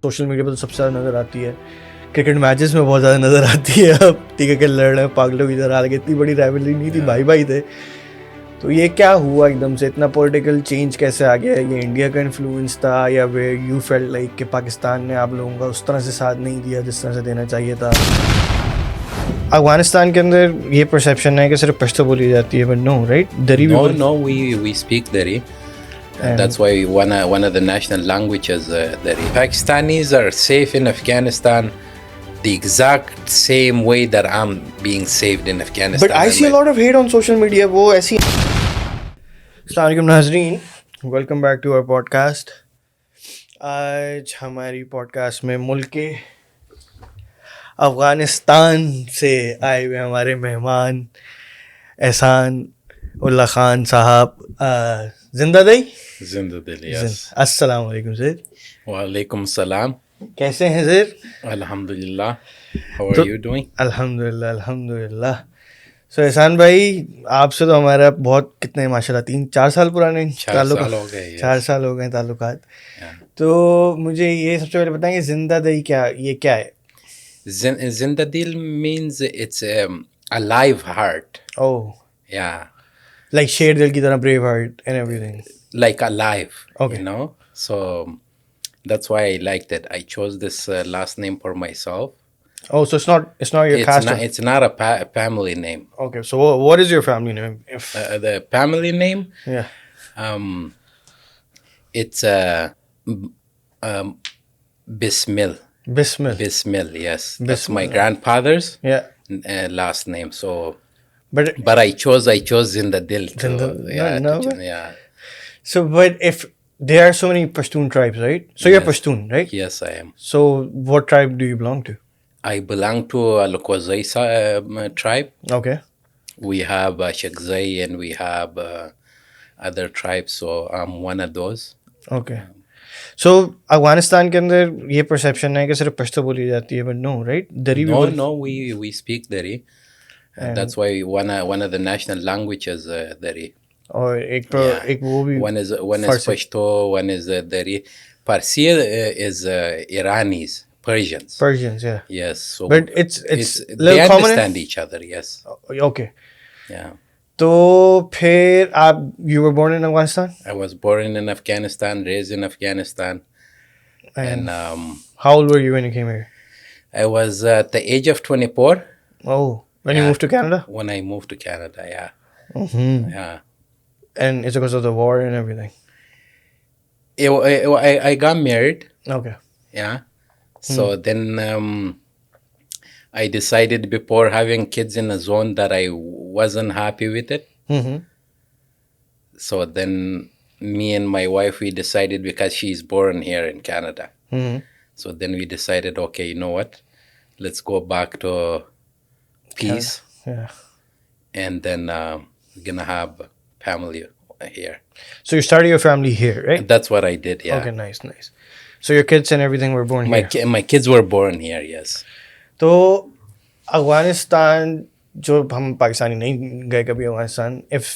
Social media पर तो सबसे ज़्यादा नज़र आती है, क्रिकेट मैचेस में बहुत ज़्यादा नज़र आती है। अब ठीक है कि लड़ रहे हैं पागलों की तरह, हालांकि इतनी बड़ी राइवलरी नहीं थी, भाई भाई थे। तो ये क्या हुआ एकदम से, इतना पॉलिटिकल चेंज कैसे आ गया? ये इंडिया का इन्फ्लुएंस था या वे यू फेल्ट लाइक कि पाकिस्तान ने आप लोगों का उस तरह से साथ नहीं दिया जिस तरह से देना चाहिए था? अफगानिस्तान के अंदर ये परसेप्शन है कि सिर्फ पश्तो बोली जाती है, बट नो, राइट? दरी भी No, we speak Dari. That's why one of the national languages Dari. Pakistanis are safe in Afghanistan the exact same way that I'm being saved in Afghanistan. But I see a lot of hate on social media. वो ऐसी अस्सलाम वालेकुम नाज़रीन, welcome back to our podcast. आज हमारी podcast में मुल्क के अफ़गानिस्तान से आए हुए हमारे मेहमान एहसान उल्ला खान साहब, जिंदा दई। yes. अस्सलाम वालेकुम सर। Walaikum salam. कैसे हैं sir? Alhamdulillah. How are you doing? अल्हम्दुलिल्लाह अल्हम्दुलिल्लाह। सो एहसान भाई, आपसे तो हमारा बहुत कितने माशाल्लाह 3-4 साल पुराने ताल्लुक हो गए। 4 साल हो गए ताल्लुकात। तो मुझे ये सबसे पहले बताएंगे, जिंदा दई क्या है? Zindadil means it's a live heart. Oh, Yeah, like शेर दिल की तरह, brave heart and everything. like alive. Okay. You know, so that's why I liked it. I chose this last name for myself. Oh, so it's not your caste. It's not a family name. Okay, so what is your family name? If The family name, yeah, it's Bismil. Bismil. Yes, that's Bismil. my grandfather's Yeah, last name. So, but I chose Zindadil. No. Yeah. So but if there are so many Pashtun tribes, right? So you're Yes. Pashtun, right? Yes, I am. So what tribe do you belong to? I belong to a Lokozai tribe. Okay. We have Shekzai and we have other tribes. So I'm one of those. Okay. So Afghanistan के अंदर ये perception है कि सिर्फ पश्तो बोली जाती है, but no, right? दरी भी No, we speak Dari. That's why one of the national languages Dari. और एक वो भी One is Pashto, one is Dari. Parsi is Iranis, Persians. yeah. Yes, so But it's they little common. understand each other. Yes. Okay. Yeah. तो फिर आप you were born in Afghanistan? I was born in Afghanistan, raised in Afghanistan, and How old were you when you came here? I was at the age of 24 Oh, when you moved to Canada? when I moved to Canada. Yeah. Mm-hmm. Yeah. And it's because of the war and everything. I got married. Okay. Yeah. So then I decided before having kids in a zone that I wasn't happy with it. Mm-hmm. So then me and my wife, we decided, because she's born here in Canada. Mm-hmm. So then we decided, okay, you know what? Let's go back to peace. Yeah. And then we're going to have family here. So you started your family here, right? That's what I did, yeah. Okay, nice. So your kids and everything were born here? My kids were born here, yes. तो अफगानिस्तान, जो हम पाकिस्तानी नहीं गए कभी Afghanistan, if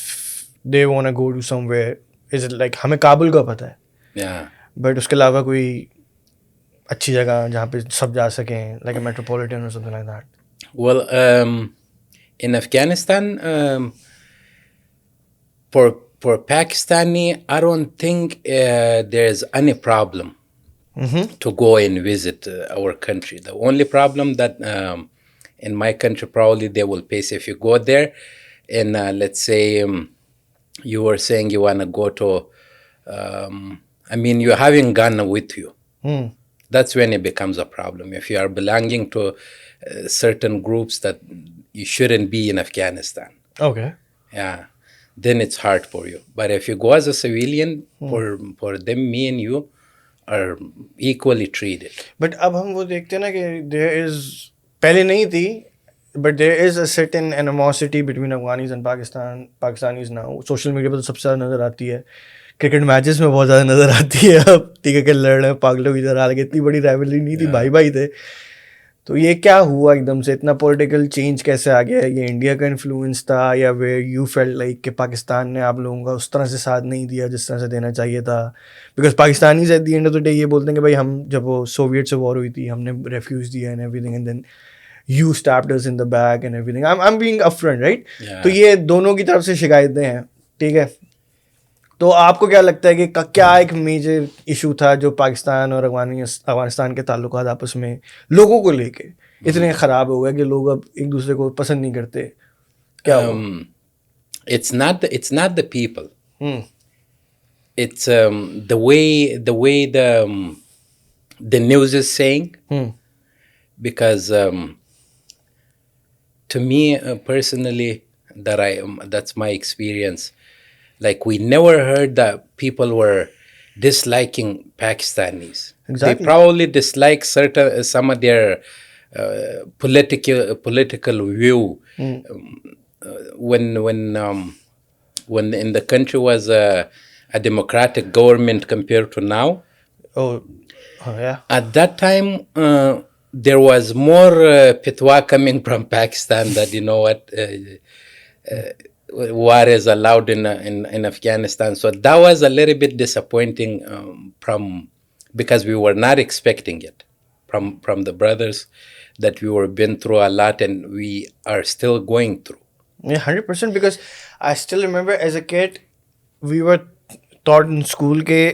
they want to go to somewhere, is it like, हमें काबुल का पता है, Yeah. but उसके अलावा कोई अच्छी जगह जहाँ पे सब जा सकें, like a metropolitan or something like that? Well, in Afghanistan, for Pakistani, I don't think there's any problem to go and visit our country. The only problem that in my country probably they will face, if you go there and let's say you were saying you want to go to, you're having gun with you. That's when it becomes a problem. If you are belonging to certain groups that you shouldn't be in Afghanistan. Okay. Yeah. Then it's hard for you. But if you go as a civilian, for them, me and you are equally treated. But अब हम वो देखते हैं ना कि there is, पहले नहीं थी, but there is a certain animosity between Afghanis and Pakistanis now. Social media पर तो सबसे ज़्यादा नज़र आती है, क्रिकेट मैचेस में बहुत ज़्यादा नज़र आती है। अब ठीक है कि लड़ रहे हैं पागलों की तरह, हालांकि इतनी बड़ी राइवलरी नहीं थी, भाई भाई थे। तो ये क्या हुआ एकदम से, इतना पॉलिटिकल चेंज कैसे आ गया? ये इंडिया का इन्फ्लुएंस था या वे यू फेल्ट लाइक कि पाकिस्तान ने आप लोगों का उस तरह से साथ नहीं दिया जिस तरह से देना चाहिए था? Because Pakistanis at the end of the day ये बोलते हैं कि भाई हम जब वो सोवियत से वॉर हुई थी हमने रेफ्यूज दिया and everything and then you stabbed us in the back and everything. I am being upfront, right? Yeah. तो ये दोनों की तरफ से शिकायतें हैं, ठीक है? तो आपको क्या लगता है कि क्या एक मेजर इशू था जो पाकिस्तान और अफगानिस्तान के ताल्लुकात आपस में लोगों को लेके इतने ख़राब हो गए कि लोग अब एक दूसरे को पसंद नहीं करते? क्या हुआ? It's not the people. Hmm It's the news is saying, hmm because to me personally, that's my experience. Like, we never heard that people were disliking Pakistanis. Exactly. They probably dislike some of their political view. When in the country was a democratic government compared to now, oh yeah, at that time there was more pitwa coming from Pakistan that, you know what, war is allowed in Afghanistan. So that was a little bit disappointing because we were not expecting it from the brothers, that we were been through a lot and we are still going through. yeah, 100%. Because I still remember as a kid we were taught in school के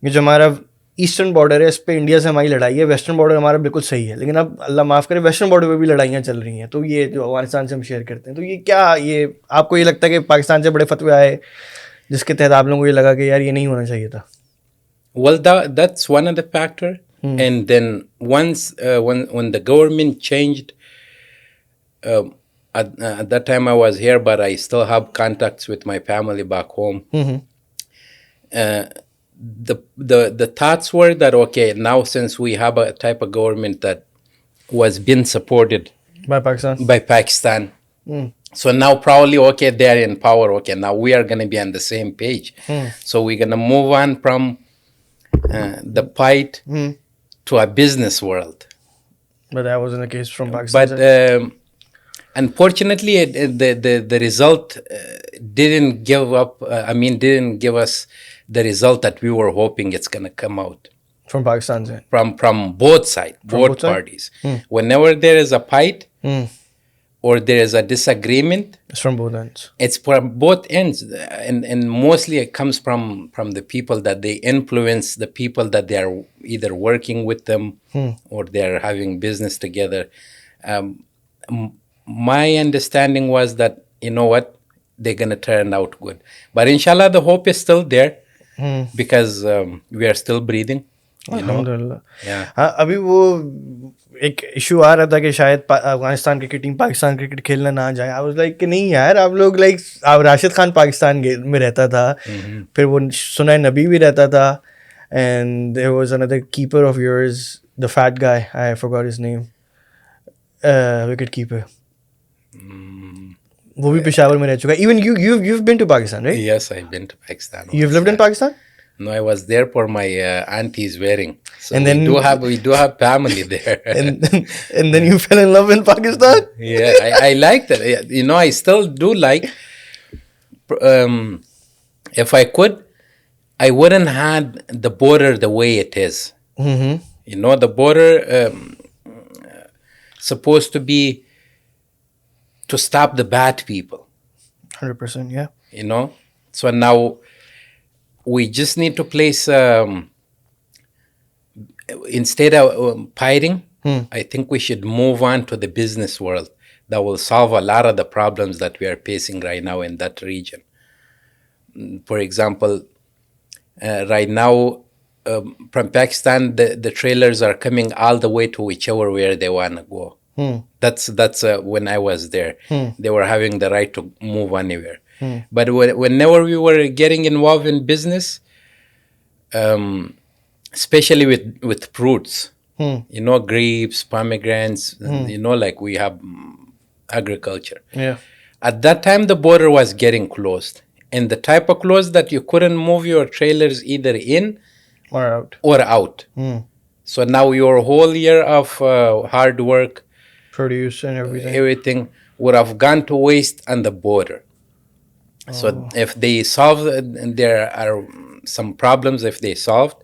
ये जो हमारा eastern border है इस पे India से हमारी लड़ाई है, वेस्टर्न बॉर्डर हमारा बिल्कुल सही है, लेकिन अब अल्लाह माफ़ करे वेस्टर्न बॉर्डर पे भी लड़ाइयाँ चल रही हैं। तो ये जो अफगानिस्तान से हम शेयर करते हैं, तो ये क्या, ये आपको ये लगता है कि पाकिस्तान से बड़े फतवे आए जिसके तहत आप लोगों को ये लगा कि यार ये नहीं होना चाहिए था? Well, that's one of the factor. And then once when the government changed, at that time I was here, but I still have contacts with my family back home. The thoughts were that, okay, now since we have a type of government that was being supported by Pakistan, so now probably, okay, they're in power, okay, now we are going to be on the same page. So we're going to move on from the fight to a business world. But that wasn't the case from Pakistan. But unfortunately, the result didn't give up. Didn't give us the result that we were hoping it's going to come out from Pakistan. From both sides, both parties. Whenever there is a fight or there is a disagreement, it's from both ends. It's from both ends, and mostly it comes from the people that they influence, the people that they are either working with them or they are having business together. My understanding was that, you know what, they're going to turn out good. But inshallah, the hope is still there because we are still breathing. अल्हम्दुलिल्लाह. Yeah. हाँ, अभी वो एक issue आ रहा था कि शायद Afghanistan cricket team Pakistan cricket खेलना ना जाए. आई वाज लाइक कि नहीं यार, आप लोग लाइक, आप राशिद खान पाकिस्तान में रहता था, फिर वो सुनाए नबी भी रहता था, and there was another keeper of yours, the fat guy, I forgot his name, wicket keeper, वो भी पेशावर में रह चुका है. Even you've been to Pakistan, right? Yes, I've been to Pakistan. You've lived in Pakistan? No, I was there for my auntie's wedding. So And then- we do have family there. and then you fell in love in Pakistan? Yeah, I like that. You know, I still do like. If I could, I wouldn't had the border the way it is. You know, the border supposed to be to stop the bad people. 100%, yeah. You know, so now we just need to place instead of fighting, I think we should move on to the business world. That will solve a lot of the problems that we are facing right now in that region. For example, right now from Pakistan, the trailers are coming all the way to whichever where they want to go. That's when I was there. They were having the right to move anywhere. But whenever we were getting involved in business, especially with fruits, you know, grapes, pomegranates, you know, like we have agriculture. Yeah. At that time, the border was getting closed. And the type of closed that you couldn't move your trailers either in Or out. or out. So now your whole year of hard work, Produce and everything would have gone to waste on the border. So if they solve, there are some problems. If they solved,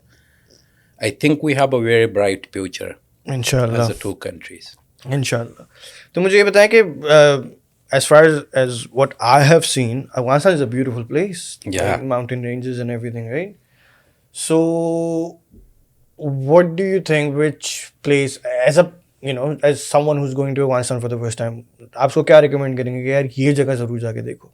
I think we have a very bright future इंशाल्लाह as the two countries. इंशाल्लाह. तो मुझे ये बताएं कि as far as what I have seen, Afghanistan is a beautiful place. Yeah. Like mountain ranges and everything, right? So, what do you think? Which place, as a as someone who's going to Afghanistan for the first time, आपको क्या recommend करेंगे कि यार ये जगह जरूर जाके देखो?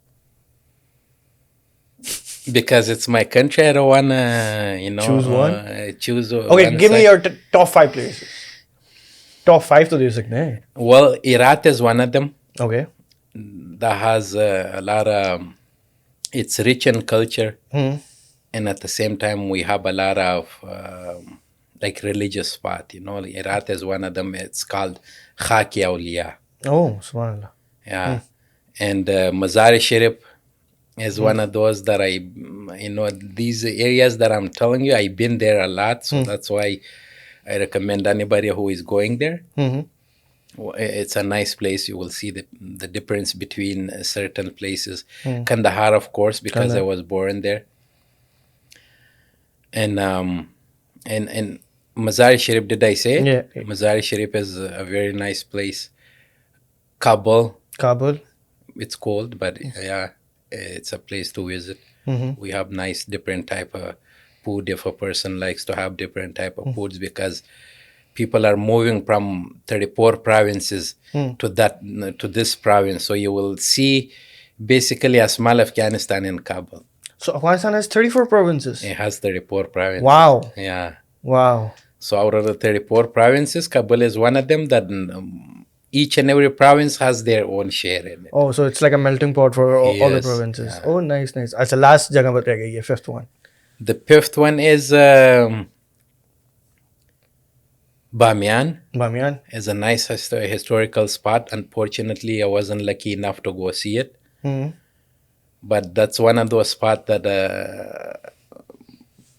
Because it's my country, I don't wanna, Choose one? Choose. Okay, one give me side. your top 5 places. Top 5 तो दे सकते हैं. Well, Iraq is one of them. Okay. That has a lot of. It's rich in culture, and at the same time, we have a lot of like religious spot. Iraq is one of them. It's called Khaki Awliya. Oh, subhanallah. Yeah, and Mazar Sharif is one of those that these areas that I'm telling you, I've been there a lot, so that's why I recommend anybody who is going there. It's a nice place. You will see the difference between certain places. Kandahar, of course, because I was born there. And Mazar Sharif, did I say it? Yeah. Mazar Sharif is a very nice place. Kabul. It's cold, but yeah, it's a place to visit. We have nice different type of food if a person likes to have different type of foods, because people are moving from 34 provinces to this province. So you will see basically a small Afghanistan in Kabul. So Afghanistan has 34 provinces. It has 34 provinces. Wow. Yeah. Wow. So out of the 34 provinces, Kabul is one of them that each and every province has their own share in it. Oh, so it's like a melting pot for all the Yes, provinces. yeah. Oh, nice. अच्छा, last जगह बता गई है, fifth one. The fifth one is Bamiyan. Bamiyan. Is a nice historical spot. Unfortunately, I wasn't lucky enough to go see it. But that's one of those spots that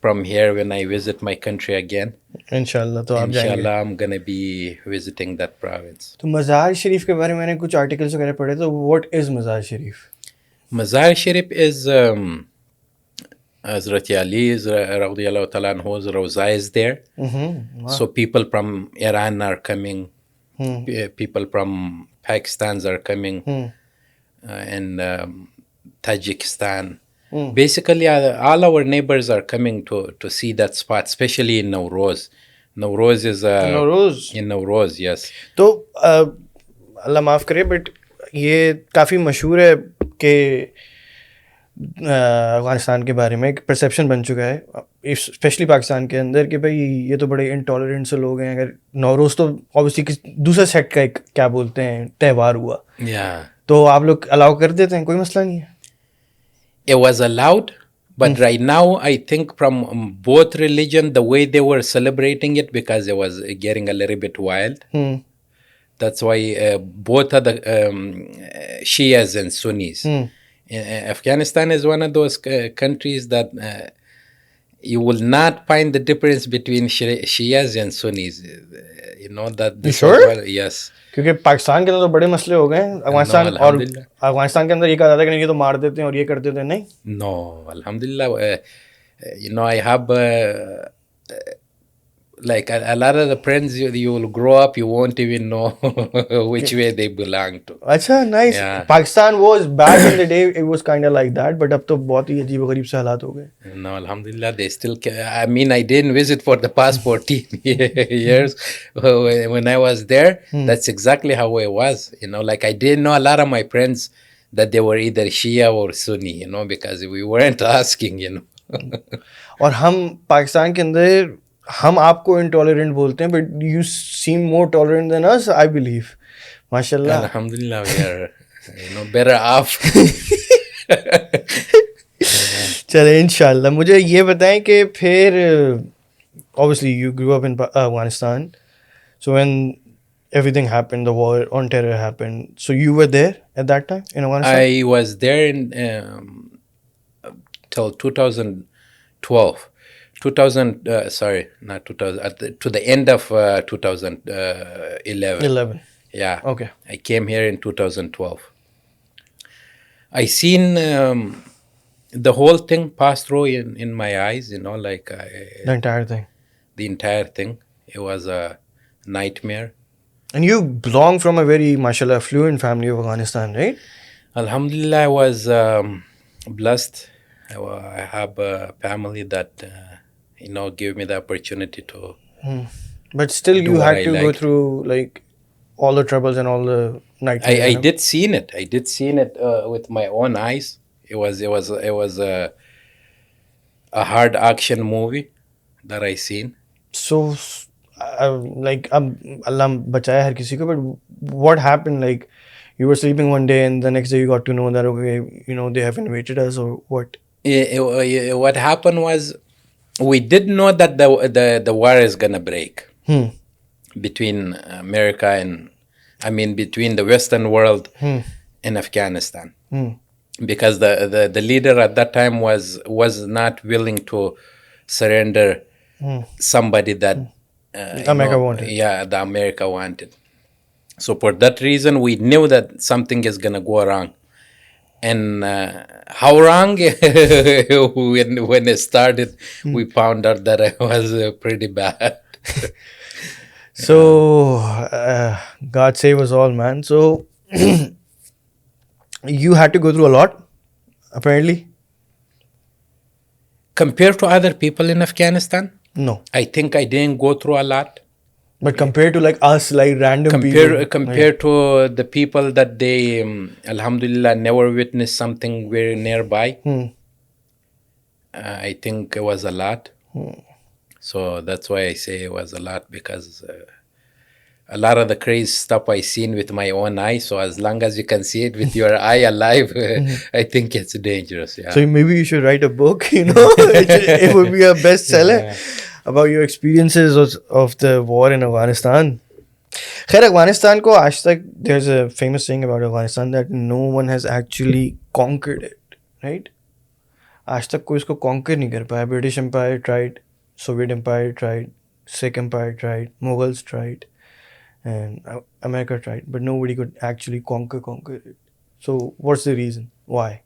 from here, when I visit my country again, इंशाल्लाह तो आप जाएंगे. inshallah, I'm gonna be visiting that province. तो मज़ार शरीफ के बारे में मैंने कुछ आर्टिकल्स वगैरह पढ़े. तो what is मज़ार शरीफ? Mazar Sharif is Hazrat Ali's radiyallahu ta'ala anhu's Rawza is there. Wow. So people from Iran are coming, people from Pakistan are coming, and Tajikistan. Basically, all our neighbors are coming to see that spot, especially in Nowroz. Nowroz is Nowroz? In Nowroz, yes. तो अल्लाह माफ़ करे, but ये काफ़ी मशहूर है कि अफ़गानिस्तान के बारे में एक परसेप्शन बन चुका है, स्पेशली पाकिस्तान के अंदर, कि भाई ये तो बड़े इंटॉलरेंट से लोग हैं. अगर नौरोज़ तो ऑब्वियसली दूसरे सेक्ट का एक क्या बोलते हैं त्यौहार हुआ, तो आप लोग अलाउ कर देते हैं, कोई मसला नहीं है? It was allowed, but right now I think from both religion, the way they were celebrating it, because it was getting a little bit wild. That's why both are the Shias and Sunnis. Afghanistan is one of those countries that you will not find the difference between Shias and Sunnis. That. You sure? Yes. क्योंकि पाकिस्तान के अंदर तो बड़े मसले हो गए हैं. अफगानिस्तान के अंदर ये कहा जाता है कि ये तो मार देते हैं और ये कर देते हैं. नहीं. No, alhamdulillah. I have like a lot of the friends you will grow up, you won't even know which way they belong to. अच्छा, nice. Yeah. Pakistan was back in the day, it was kind of like that, but अब तो बहुत ही अजीब गरीब से हालात हो गए. No, alhamdulillah, they still I mean, I didn't visit for the past 14 years. When I was there, that's exactly how it was. Like I didn't know a lot of my friends that they were either Shia or Sunni, because we weren't asking, और हम पाकिस्तान के अंदर हम आपको intolerant बोलते हैं, but you seem more tolerant than us, I believe. माशाल्लाह. Alhamdulillah, we are better off. चले इंशाल्लाह. मुझे ये बताएं कि फिर obviously you grew up in Afghanistan, so when everything happened, the war on terror happened, so you were there at that time in Afghanistan? I was there in till 2012. 2000, sorry, not 2000, to the end of 2011. 11. Yeah. Okay. I came here in 2012. I seen the whole thing pass through in my eyes, like The entire thing. the entire thing. It was a nightmare. And you belong from a very, mashallah, affluent family of Afghanistan, right? Alhamdulillah, I was blessed. I have a family that, gave me the opportunity to. But still, Do you what had I to go like. through like all the troubles and all the nightmares. I did seen it. I did seen it with my own eyes. It was a hard action movie that I seen. So, like, Allah bachaya har kisi ko, but what happened? Like, you were sleeping one day and the next day you got to know that, okay, they have invaded us or what? What happened was we did know that the war is gonna break between America and between the Western world and Afghanistan, because the leader at that time was not willing to surrender somebody that America wanted. Yeah, the America wanted. So for that reason, we knew that something is gonna go wrong. And how wrong? when it started, we found out that it was pretty bad. So, God save us all, man. So, you had to go through a lot, apparently? Compared to other people in Afghanistan, No. I think I didn't go through a lot. But compared to like us, like random people. Compared to the people that they, alhamdulillah, never witnessed something very nearby, I think it was a lot. So that's why I say it was a lot, because a lot of the crazy stuff I seen with my own eye. So as long as you can see it with your eye alive, I think it's dangerous. Yeah. So maybe you should write a book, it would be a bestseller about your experiences of the war in Afghanistan. Khair, Afghanistan ko aaj tak, there's a famous thing about Afghanistan that no one has actually conquered it, right? Aaj tak koi isko conquer nahi kar paya. British Empire tried, Soviet Empire tried, Sikh Empire tried, Mughals tried, and America tried, but nobody could actually conquer it. So what's the reason? Why?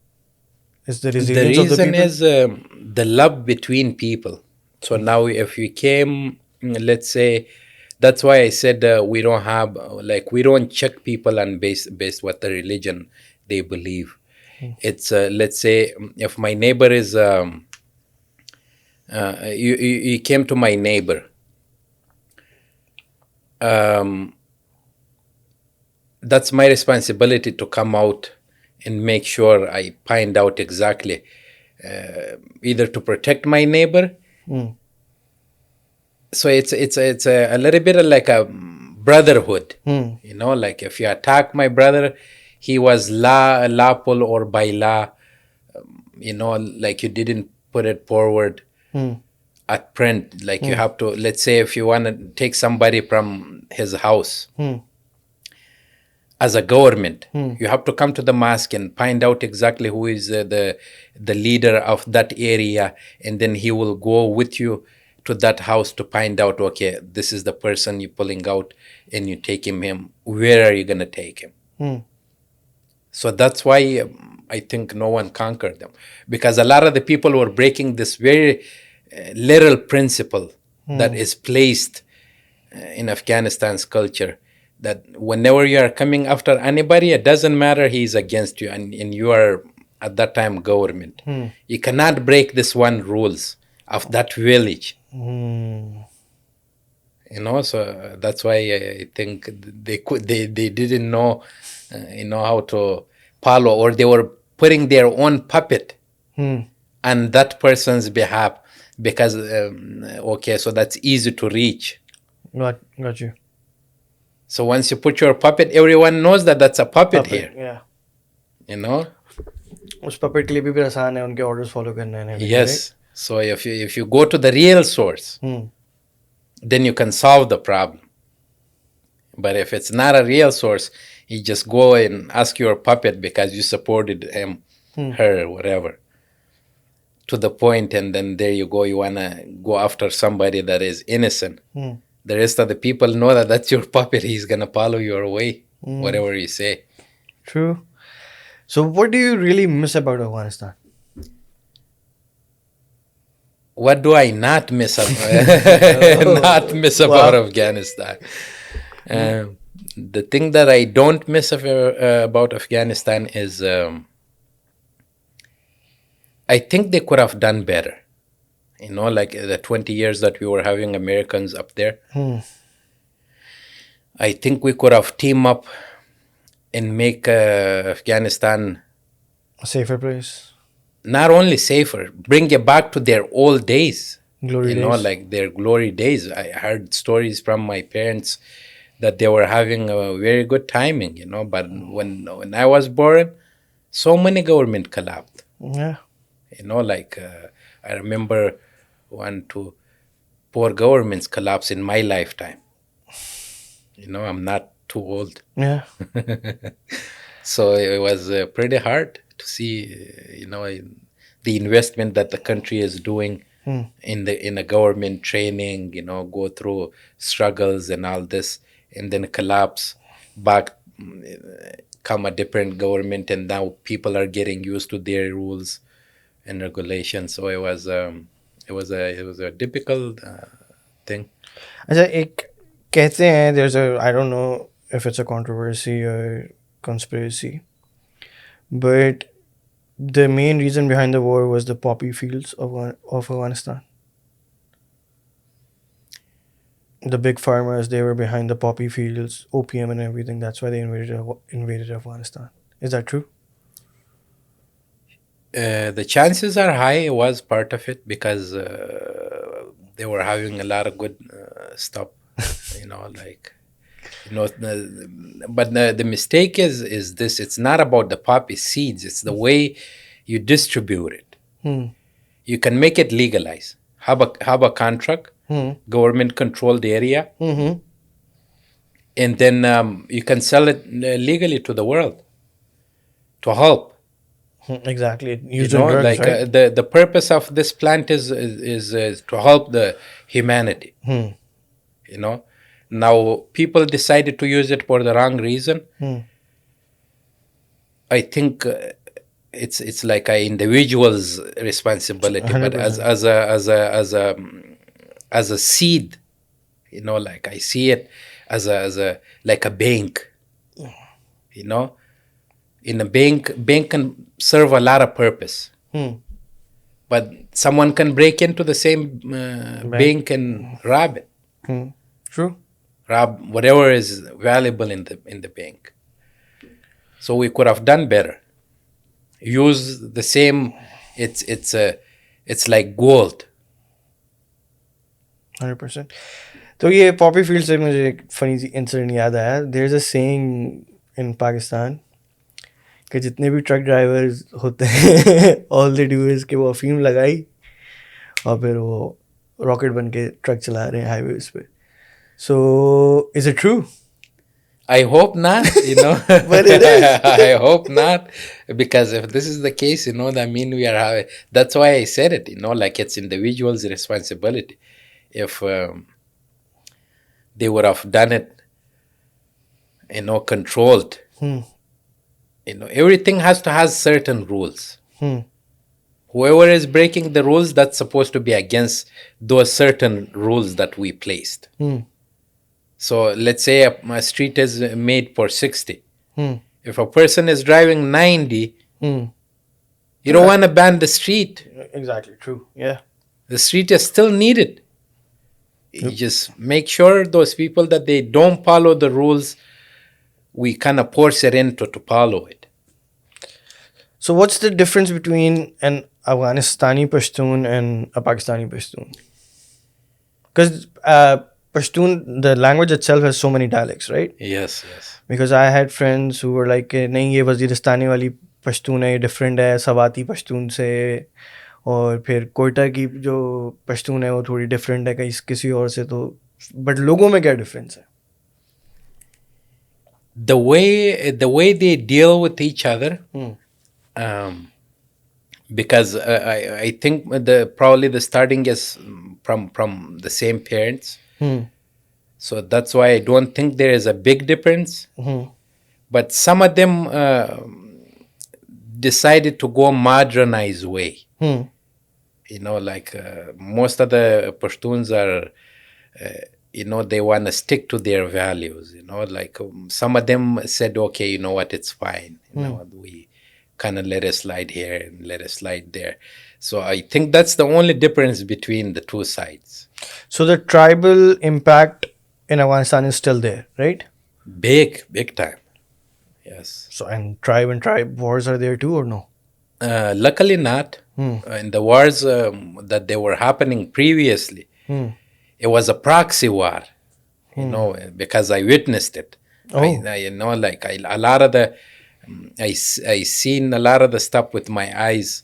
Is the resilience of the reason people? is the love between people. So now if you came, let's say, that's why I said we don't have, we don't check people on based what the religion they believe. It's let's say if my neighbor is you came to my neighbor, that's my responsibility to come out and make sure I find out exactly either to protect my neighbor. So it's a little bit of like a brotherhood, like if you attack my brother, he was lawful or by law, like you didn't put it forward at print, like you have to, let's say if you want to take somebody from his house, as a government, you have to come to the mosque and find out exactly who is the leader of that area, and then he will go with you to that house to find out, okay, this is the person you're pulling out, and you take him. Where are you going to take him? So that's why I think no one conquered them, because a lot of the people were breaking this very little principle that is placed in Afghanistan's culture, that whenever you are coming after anybody, it doesn't matter, he's against you, and you are at that time government. You cannot break this one rules of that village. So that's why I think they didn't know how to follow, or they were putting their own puppet on that person's behalf, because so that's easy to reach. Got you. So once you put your puppet, everyone knows that that's a puppet here. Yeah. उस puppet के लिए भी आसान है उनके orders follow करना है. Yes. Right? So if you go to the real source, then you can solve the problem. But if it's not a real source, you just go and ask your puppet because you supported him, her, whatever. to the point, and then there you go. You wanna go after somebody that is innocent. The rest of the people know that that's your puppet. He's gonna follow your way, whatever you say. True. So, what do you really miss about Afghanistan? What do I not miss not miss about Afghanistan? The thing that I don't miss about Afghanistan is I think they could have done better. You know, like the 20 years that we were having Americans up there. I think we could have teamed up and make Afghanistan A safer place. not only safer, bring it back to their old days. Glory you know, days. like their glory days. I heard stories from my parents that they were having a very good timing, you know, but when I was born, so many government collapsed. Yeah. You know, like I remember 4 governments collapsed in my lifetime. You know, I'm not too old. Yeah. So it was pretty hard to see, you know, the investment that the country is doing in the government training, you know, go through struggles and all this, and then collapse back, come a different government, and now people are getting used to their rules and regulations. So it was a difficult thing. अच्छा एक कहते हैं there's a I don't know if it's a controversy or conspiracy, but the main reason behind the war was the poppy fields of Afghanistan. The big farmers, they were behind the poppy fields, opium and everything. That's why they invaded Afghanistan. Is that true? The chances are high it was part of it, because they were having a lot of good stuff, you know, like, you know, but the mistake is this: it's not about the poppy seeds; it's the way you distribute it. You can make it legalized. Have a contract, government controlled area, and then you can sell it legally to the world to help. Exactly. You Using know, drugs, like right? the purpose of this plant is to help the humanity. You know, now people decided to use it for the wrong reason. I think it's like an individual's responsibility, but 100%. as a seed, you know, like I see it as a like a bank. You know, in a bank can serve a lot of purpose, but someone can break into the same bank and rob it. True. Rob whatever is valuable in the bank. So we could have done better. Use the same. It's like gold. 100%. तो ये poppy field से मुझे एक funny सी incident याद आया. There's a saying in Pakistan कि जितने भी ट्रक ड्राइवर्स होते हैं all they do is कि वो अफीम लगाई और फिर वो रॉकेट बन के ट्रक चला रहे हैं हाईवेज पे. So is it true? I hope not, you know. But it is. I hope not, because if this is the case, you know, that mean we are having. That's why I said it, you know, like it's individuals' responsibility. If they would have done it, you know, controlled, you know, everything has to have certain rules. Whoever is breaking the rules, that's supposed to be against those certain rules that we placed. So let's say a street is made for 60. If a person is driving 90, you don't want to ban the street. Exactly, true. Yeah. The street is still needed. You just make sure those people that they don't follow the rules, we kind of force it into to follow it. So what's the difference between an Afghanistani Pashtun and a Pakistani Pashtun? Because Pashtun, the language itself has so many dialects, right? Yes, yes. Because I had friends who were like, नहीं ये वजीरिस्तानी वाली पश्तून है, ये different है सवाती पश्तून से, और फिर कोयटा की जो पश्तून है वो थोड़ी डिफरेंट है किसी और से. तो बट लोगों में क्या डिफरेंस है? The way they deal with each other, because I think probably the starting is from the same parents. So that's why I don't think there is a big difference. But some of them decided to go modernized way. Like most of the Pashtuns are, they want to stick to their values. Like some of them said, okay, you know what, it's fine. We kind of let it slide here and let it slide there. So I think that's the only difference between the two sides. So the tribal impact in Afghanistan is still there, right? Big time. Yes. So and tribe wars are there too, or no? Luckily not. In the wars that they were happening previously, it was a proxy war, because I witnessed it. Oh. A lot of the, I seen a lot of the stuff with my eyes.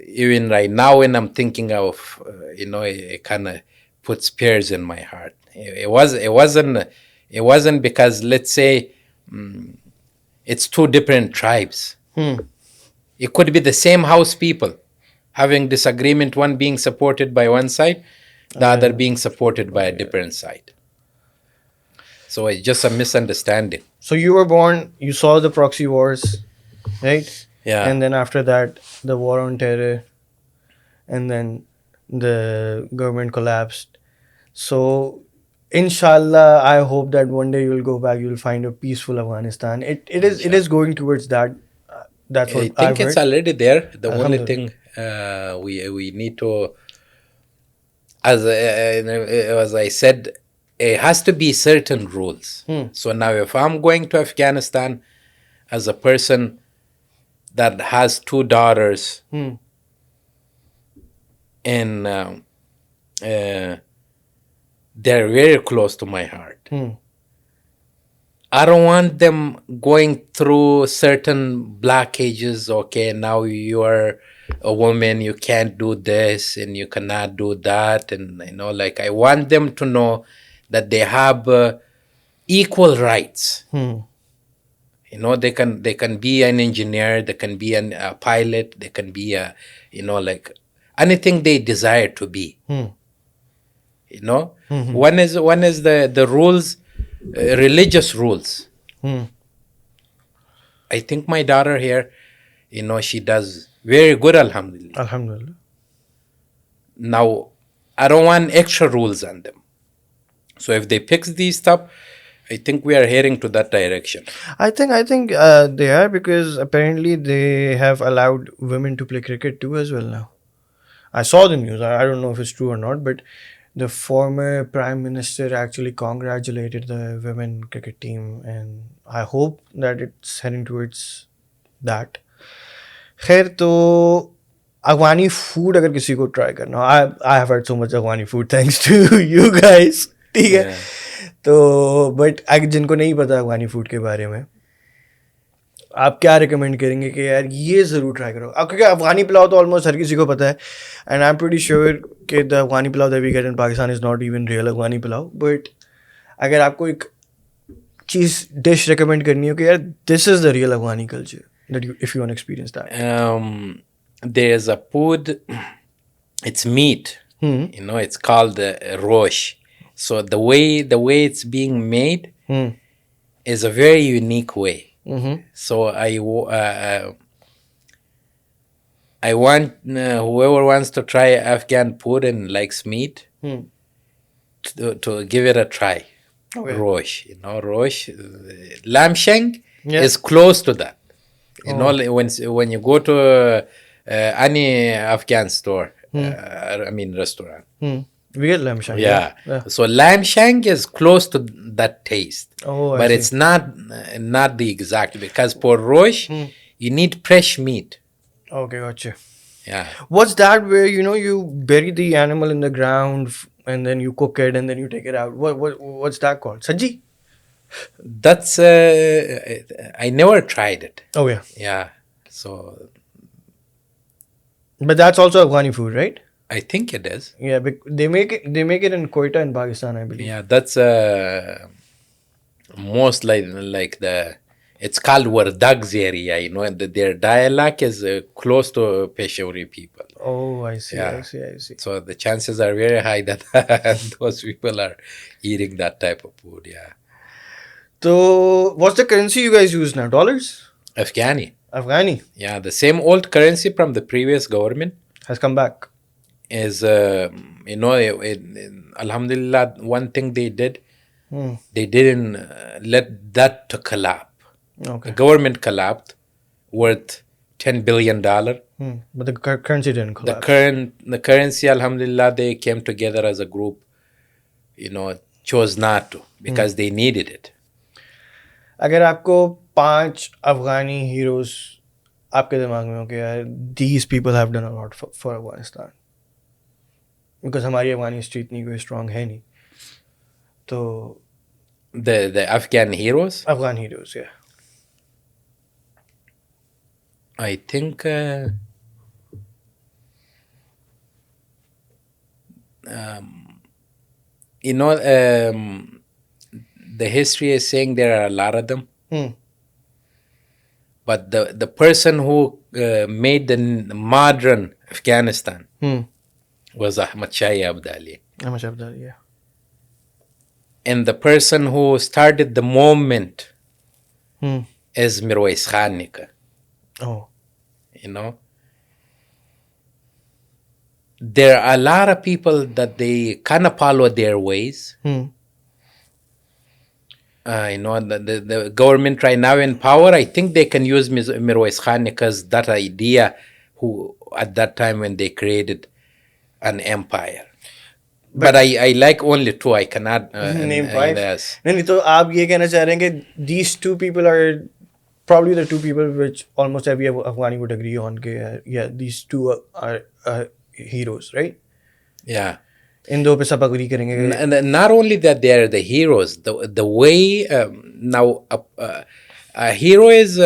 Even right now when I'm thinking of, it kind of puts spears in my heart. It wasn't because, let's say, it's two different tribes. It could be the same house people having disagreement, one being supported by one side, the other being supported by a different side. So it's just a misunderstanding. So you were born, you saw the proxy wars, right? Yeah. And then after that, the war on terror, and then the government collapsed. So inshallah, I hope that one day you'll go back, you'll find a peaceful Afghanistan. It is going towards that. That's what I think I've it's heard. already there. The only Alhamdulillah. thing we need to, as I said, it has to be certain rules. So now if I'm going to Afghanistan as a person that has two daughters, and they're very close to my heart. I don't want them going through certain blockages. Okay, now you are a woman, you can't do this and you cannot do that. And I want them to know that they have equal rights. They can be an engineer, they can be a pilot, they can be anything they desire to be. One is the rules, religious rules. I think my daughter here, she does very good, alhamdulillah. Alhamdulillah. Now, I don't want extra rules on them. So if they fix these stuff, I think we are heading to that direction. I think they are, because apparently they have allowed women to play cricket too as well now. I saw the news. I don't know if it's true or not, but the former prime minister actually congratulated the women cricket team, and I hope that it's heading towards that. खैर तो Afghani food अगर किसी को try करना, I have had so much Afghani food thanks to you guys. ठीक है. तो but जिनको नहीं पता अफगानी फूड के बारे में, आप क्या रिकमेंड करेंगे कि यार ये ज़रूर ट्राई करो? अब क्योंकि अफगानी पुलाव तो ऑलमोस्ट हर किसी को पता है, and I am pretty sure कि the Afghani pulao that we get in Pakistan is not even real Afghani pulao. But अगर आपको एक चीज़ डिश रिकमेंड करनी हो कि यार this is the real Afghani culture, that you if you want experience that. There is a food, it's meat. It's called rosh. So the way it's being made is a very unique way. So I want whoever wants to try Afghan food and likes meat to give it a try. Okay. Rosh, rosh, lamb shank is close to that. When you go to any Afghan store, restaurant. We get lamb shank. Yeah. So lamb shank is close to that taste. Oh, but it's not the exact, because for rosh you need fresh meat. Okay, gotcha. Yeah. What's that where you bury the animal in the ground and then you cook it and then you take it out? What's that called? Saji? That's I never tried it. Oh yeah. Yeah. So. But that's also Afghani food, right? I think it is. Yeah, they make it in Quetta in Pakistan, I believe. Yeah, that's most like the It's called Wardag's area, and their dialect is close to Peshawari people. Oh, I see, Yeah. I see, I see. So the chances are very high that those people are eating that type of food. Yeah. So, what's the currency you guys use now? Dollars? Afghani. Afghani Yeah, the same old currency from the previous government has come back. is, Alhamdulillah, one thing they did, they didn't let that to collapse. Okay. The government collapsed worth $10 billion. But the currency didn't collapse. The currency, Alhamdulillah, they came together as a group, chose not to because they needed it. अगर आपको 5 अफगानी heroes आपके दिमाग में हो कि यार these people have done a lot for Afghanistan, because हमारी अफगानी history इतनी कोई स्ट्रांग है नहीं, तो The Afghan heroes, Afghan heroes, yeah. I think the history is saying there are a lot of them. But the person who made the modern Afghanistan was Ahmad Shia Abdali. Ahmad Shia Abdali, yeah. And the person who started the movement is Mirwais Khan Nika. Oh. There are a lot of people that they kind of follow their ways. The government right now in power, I think they can use Mirwais Khan because that idea who at that time when they created an empire. But I like only 2. I cannot name 5. Yes. नहीं तो आप ये कहना चाह रहे हैं कि these 2 people are probably the 2 people which almost every Afghani would agree on कि yeah, these 2 are heroes, right? Yeah. इन 2 पे सब agree करेंगे. And not only that they are the heroes, the way now a hero is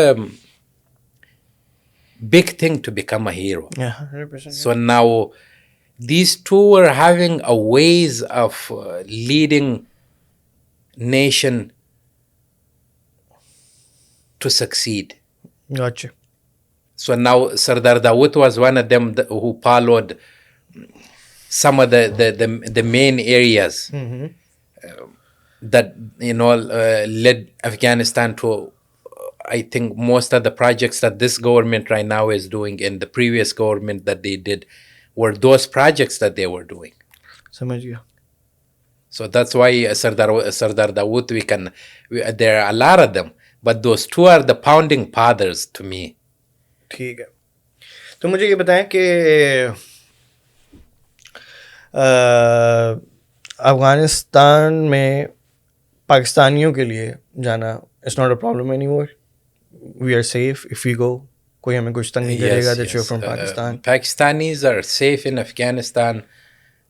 big thing to become a hero. Yeah, 100%. So now these 2 are having a ways of leading nation to succeed. Gotcha. So now Sardar Dawood was one of them who followed some of the main areas that led Afghanistan to, I think, most of the projects that this government right now is doing and the previous government that they did were those projects that they were doing. समझ गया. So that's why Sardar Dawood, there are a lot of them, but those 2 are the founding fathers to me. ठीक है. तो मुझे ये बताएं कि अफगानिस्तान में पाकिस्तानियों के लिए जाना it's not a problem anymore. We are safe if we go. कोई हमें कुछ तंग नहीं करेगा that you're from Pakistan. Pakistanis are safe in Afghanistan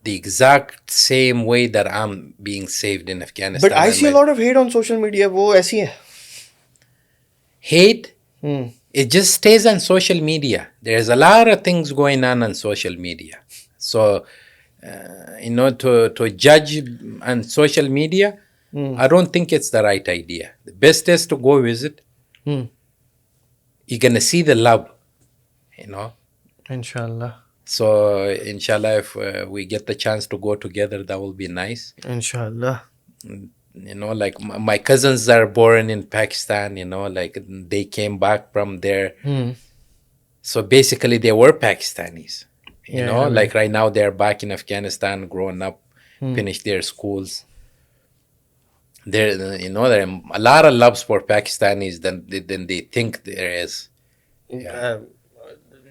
the exact same way that I'm being saved in Afghanistan. But I see a lot of hate on social media. वो ऐसी है. Hate? It just stays on social media. There's a lot of things going on social media. So, to judge on social media, I don't think it's the right idea. The best is to go visit. You're going to see the love, Inshallah. So, inshallah, if we get the chance to go together, that will be nice. Inshallah. Like my cousins are born in Pakistan, like they came back from there. So basically they were Pakistanis, like right now they're back in Afghanistan, growing up, finished their schools. There are a lot of loves for Pakistanis than they think there is. Yeah.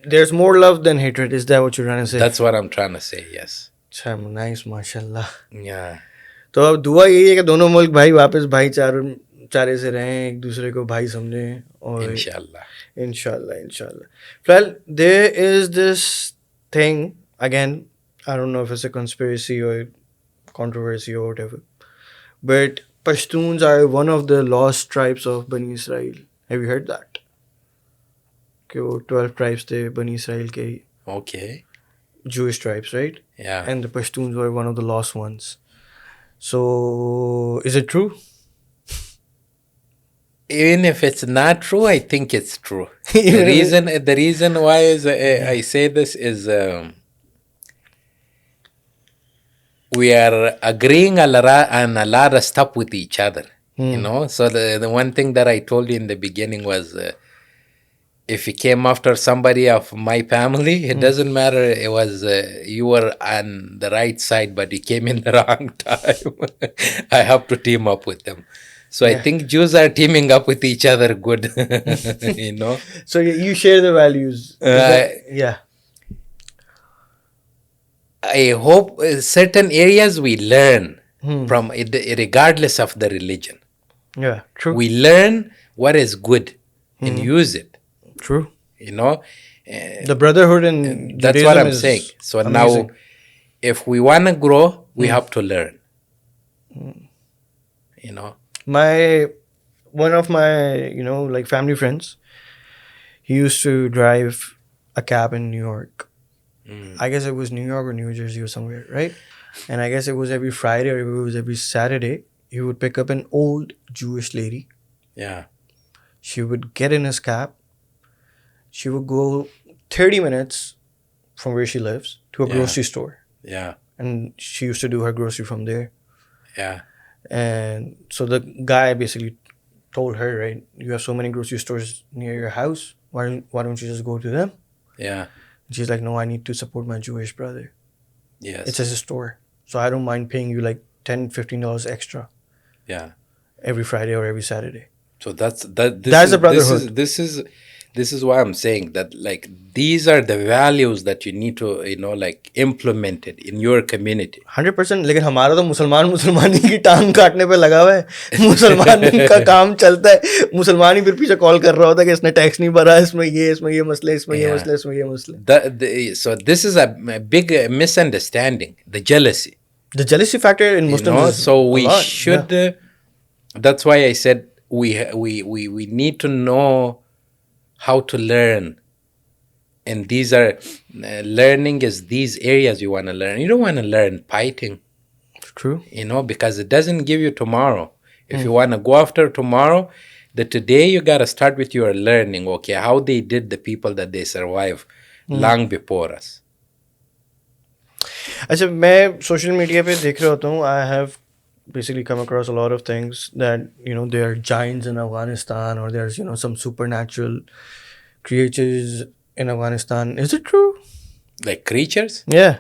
There's more love than hatred. Is that what you're trying to say? That's what I'm trying to say, yes. Nice, mashallah. Yeah. तो अब दुआ यही है कि दोनों मुल्क भाई वापस भाईचारे से रहें, एक दूसरे को भाई समझें और इंशाल्लाह. Well, there is this thing, again, I don't know if it's a conspiracy or controversy or whatever, but Pashtuns are one of the lost tribes of Bani Israel. Have you heard that? कि वो 12 tribes थे Bani Israel के. Okay. Jewish tribes, right? Yeah. And the Pashtuns were one of the lost ones. So, is it true? Even if it's not true, I think it's true. Even if The reason why is I say this is we are agreeing on a lot of stuff with each other. You know, so the one thing that I told you in the beginning was if you came after somebody of my family, it doesn't matter. It was you were on the right side, but you came in the wrong time. I have to team up with them. So I think Jews are teaming up with each other good. You know. So you share the values. Yeah. I hope certain areas we learn from it, regardless of the religion. Yeah. True. We learn what is good and use it. True. You know. The brotherhood and That's Judaism what I'm is saying. So amazing. now, if we want to grow, we have to learn. You know. One of my like family friends, he used to drive a cab in New York. I guess it was New York or New Jersey or somewhere, right? And I guess it was every Friday or it was every Saturday. He would pick up an old Jewish lady. Yeah. She would get in his cab. She would go 30 minutes from where she lives to a grocery store. Yeah. And she used to do her grocery from there. Yeah. And so the guy basically told her, right, you have so many grocery stores near your house. Why don't you just go to them? Yeah. She's like, no, I need to support my Jewish brother. Yes. It's just a store. So I don't mind paying you like $10, $15 extra Yeah. every Friday or every Saturday. So that's the brotherhood. This is why I'm saying that, like, these are the values that you need to, like, implement it in your community. 100%. लेकिन हमारा तो मुसलमानी की टांग काटने पे लगा हुआ है. मुसलमान का काम चलता है. मुसलमान ही फिर पीछे कॉल कर रहा होता है कि इसने टैक्स नहीं भरा, इसमें ये मसले, इसमें ये मसले, इसमें ये मसले. So this is a big misunderstanding, the jealousy. The jealousy factor in Muslims is so we a lot. should. That's why I said we need to know how to learn, and these are learning is these areas you want to learn. You don't want to learn fighting. True. Because it doesn't give you tomorrow. If you want to go after tomorrow, today you got to start with your learning. Okay, how they did the people that they survive long before us. अच्छा, मैं social media पे देख रहा होता हूँ. I have basically come across a lot of things that there are giants in Afghanistan, or there's some supernatural creatures in Afghanistan. Is it true? Like creatures? Yeah,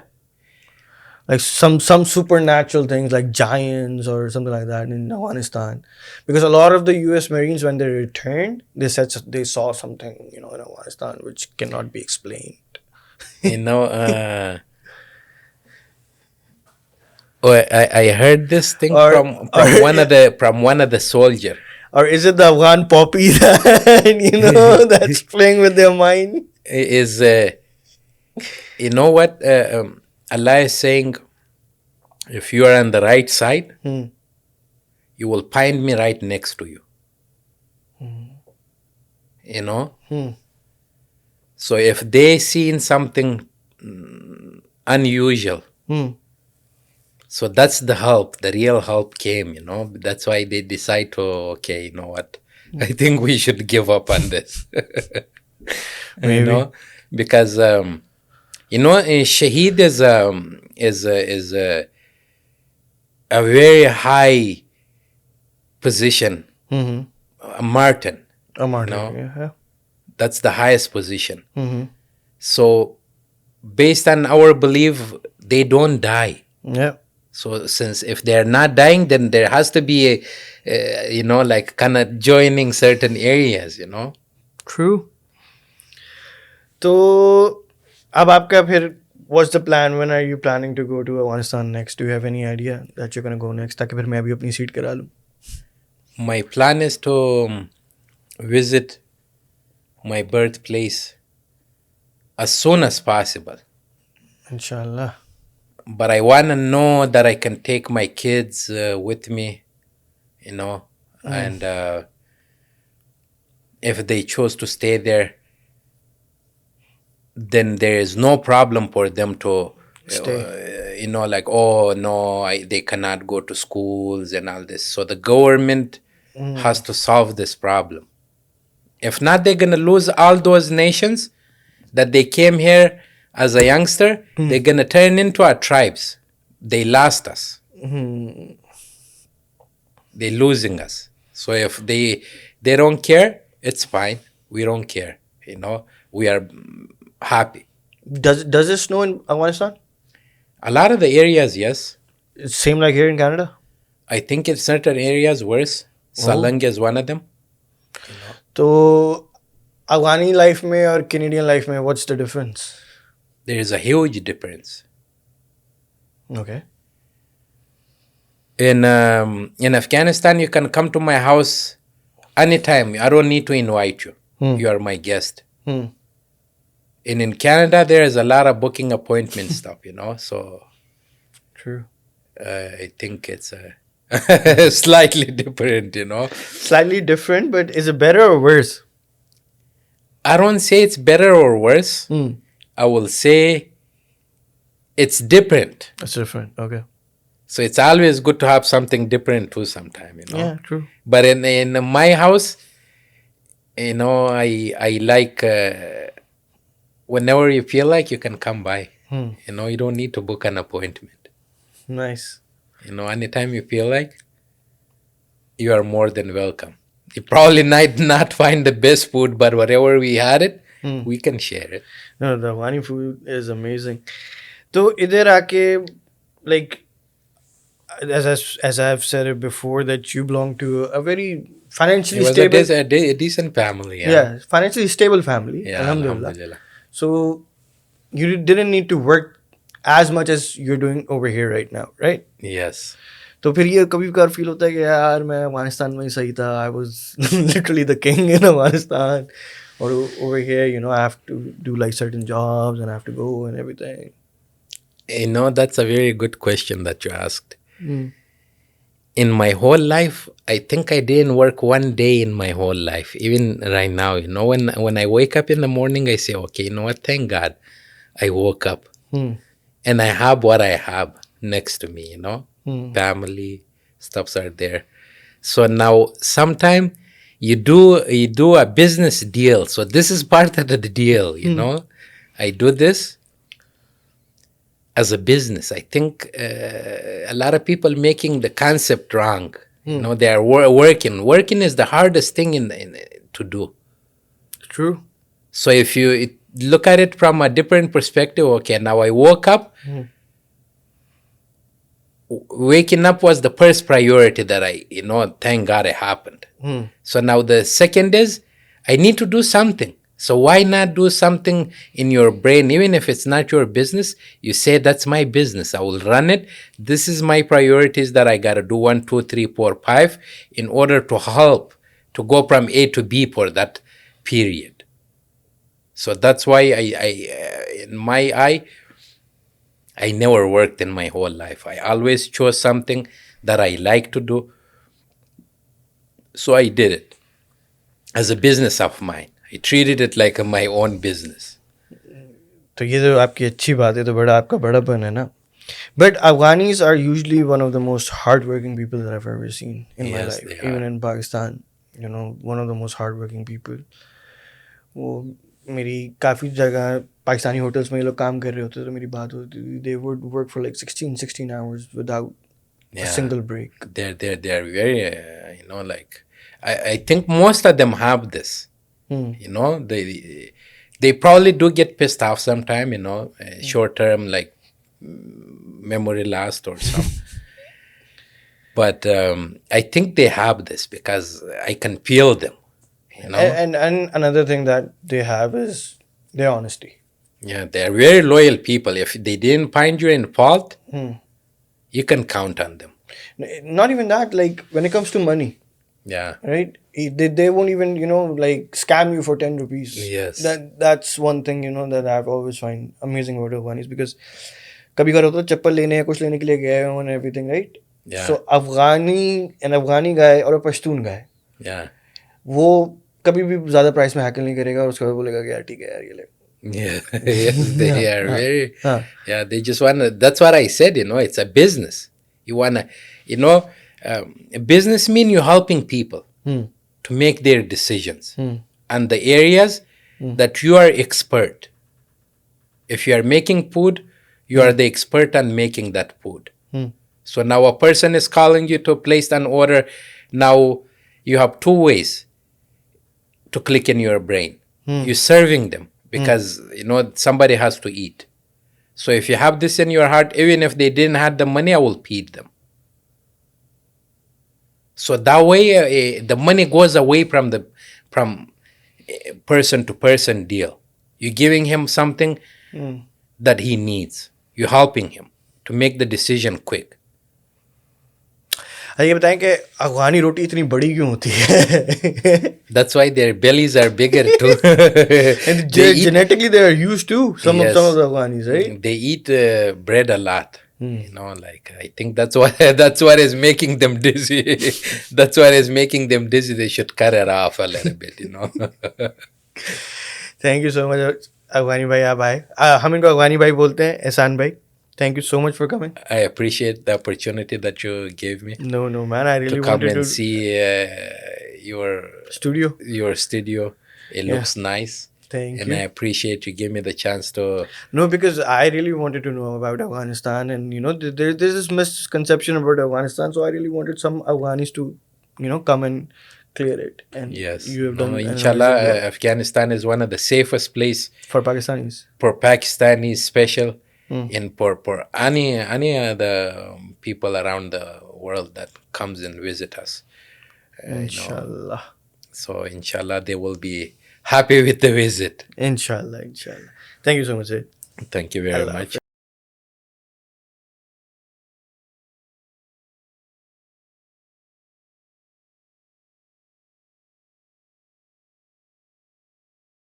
like some supernatural things like giants or something like that in Afghanistan, because a lot of the US Marines, when they returned, they said they saw something in Afghanistan which cannot be explained. I heard this thing from one of the soldier. Or is it the Afghan poppy that that's playing with their mind? Is what Allah is saying? If you are on the right side, you will find me right next to you. So if they seen something unusual. So that's the help. The real help came, That's why they decide to, okay, you know what? I think we should give up on this. Maybe. Because, Shaheed is a very high position. A martyr. A martyr, yeah. That's the highest position. So, based on our belief, they don't die. Yeah. So since if they're not dying, then there has to be like kind of joining certain areas, True. So, अब आपका फिर what's the plan? When are you planning to go to Afghanistan next? Do you have any idea that you're going to go next? ताकि फिर मैं भी अपनी seat करा लूँ. My plan is to visit my birthplace as soon as possible. Inshallah. But I want to know that I can take my kids with me, and if they chose to stay there, then there is no problem for them to stay. Like, oh, no, they cannot go to schools and all this. So the government has to solve this problem. If not, they're going to lose all those nations that they came here as a youngster. They're going to turn into our tribes. They lost us. They're losing us. So if they don't care, it's fine. We don't care. We are happy. Does it snow in Afghanistan? A lot of the areas, yes. It's same like here in Canada? I think in certain areas worse. Salanga is one of them. So, Afghani life में और Canadian life में, what's the difference? There is a huge difference. Okay. In Afghanistan, you can come to my house anytime. I don't need to invite you. You are my guest. And in Canada, there is a lot of booking appointment stuff, so True. I think it's slightly different, Slightly different, but is it better or worse? I don't say it's better or worse. I will say it's different. It's different. Okay. So it's always good to have something different too sometime, Yeah, true. But in my house, I like whenever you feel like you can come by. You don't need to book an appointment. Nice. Anytime you feel like, you are more than welcome. You probably might not find the best food, but whatever we had it, we can share it. No, the Afghani food is amazing. So, idhar aake, like, as I've said it before, that you belong to a very financially It was stable, a decent family. Yeah. financially stable family. Yeah, Alhamdulillah. So, you didn't need to work as much as you're doing over here right now, right? Yes. तो फिर ये कभी कभार feel होता है कि यार मैं अफगानिस्तान में ही सही था. I was literally the king in Afghanistan, or over here, I have to do like certain jobs and I have to go and everything. That's a very good question that you asked. In my whole life, I think I didn't work one day in my whole life. Even right now, when I wake up in the morning, I say, okay, you know what? Thank God I woke up. And I have what I have next to me, family, stuffs are there. So now sometime you do a business deal. So this is part of the deal, I do this as a business. I think a lot of people making the concept wrong. They are working. Working is the hardest thing to do. True. So if you look at it from a different perspective, okay, now I woke up. Waking up was the first priority that thank God it happened. So now the second is, I need to do something. So why not do something in your brain, even if it's not your business? You say, that's my business. I will run it. This is my priorities that I got to do 1, 2, 3, 4, 5 in order to help to go from A to B for that period. So that's why in my eye, I never worked in my whole life. I always chose something that I like to do. So I did it as a business of mine. I treated it like my own business. तो ये तो आपकी अच्छी बात है, तो बड़ा आपका बड़ापन है ना. But Afghanis are usually one of the most hardworking people that I've ever seen in my life. Even in Pakistan, one of the most hardworking people. वो मेरी काफ़ी जगह पाकिस्तानी होटल्स में ये लोग काम कर रहे होते, तो मेरी बात होती थी. They would work for like 16 hours without a single break. They're very, like, I think most of them have this. They probably do get pissed off sometime, short term, like memory lost or something. But I think they have this because I can feel them, And another thing that they have is their honesty. Yeah, they're very loyal people. If they didn't find you in fault, you can count on them. Not even that, like when it comes to money. Yeah. Right? They won't even, like scam you for 10 rupees. Yes. That's one thing, that I've always find amazing about Afghanis, because कभी कभार होता है चप्पल लेने या कुछ लेने के लिए गए हो and everything, right? Yeah. So an Afghani guy or a Pashtun guy, Yeah. वो कभी भी ज़्यादा प्राइस में हैकल नहीं करेगा और उसके बाद बोलेगा कि यार ठीक है यार ये ले. Yeah, yes, they are very. Yeah, they just want to. That's what I said. It's a business. You wanna, Business mean you're helping people to make their decisions and the areas that you are expert. If you are making food, you are the expert on making that food. So now a person is calling you to place an order. Now you have two ways to click in your brain. You're serving them because somebody has to eat. So if you have this in your heart, even if they didn't have the money, I will feed them. So that way, the money goes away from person to person deal. You're giving him something that he needs. You're helping him to make the decision quick. ये बताएं कि अफगानी रोटी इतनी बड़ी क्यों होती है? That's why their bellies are bigger too. And genetically they are used to some of the Afghanis, right? They eat bread a lot. I think that's what is making them dizzy. That's what is making them dizzy. They should cut it off a little bit. Thank you so much, अफगानी भाई. आप आए. हम इनको अफगानी भाई बोलते हैं, एहसान भाई. Thank you so much for coming. I appreciate the opportunity that you gave me. No, man. I really to come wanted and to see your studio. Your studio. It looks nice. Thank you. And I appreciate you giving me the chance to. No, because I really wanted to know about Afghanistan, and there's this misconception about Afghanistan. So I really wanted some Afghanis to, come and clear it. And yes, you have done. Inshallah, Afghanistan is one of the safest place for Pakistanis. For Pakistanis, special. And for any other people around the world that comes and visit us. Inshallah. So inshallah they will be happy with the visit. Inshallah. Thank you so much, Zed. Thank you very much.